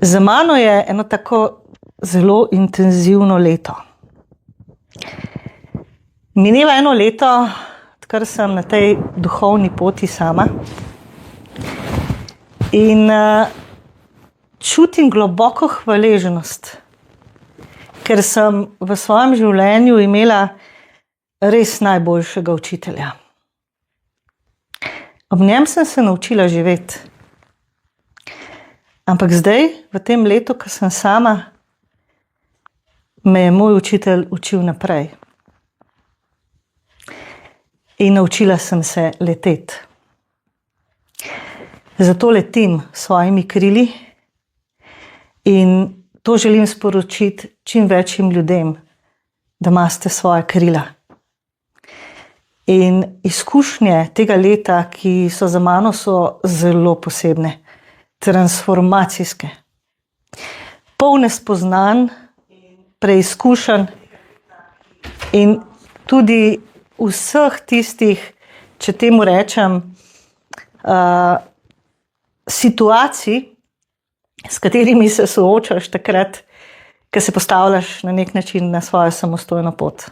Za mano je eno tako zelo intenzivno leto. Mineva eno leto, odkar sem na tej duhovni poti sama in čutim globoko hvaležnost, ker sem v svojem življenju imela res najboljšega učitelja. Ob njem sem se naučila živeti. Ampak zdaj, v tem letu, ko sem sama, me je moj učitelj učil naprej. In naučila sem se leteti. Zato letim s svojimi krili in to želim sporočiti čim večjim ljudem, da imate svoje krila. In izkušnje tega leta, ki so za mano, so zelo posebne, transformacijske, polne spoznanj, preizkušenj in tudi vseh tistih, če temu rečem, situacij, s katerimi se soočaš takrat, ko se postavljaš na nek način na svojo samostojno pot.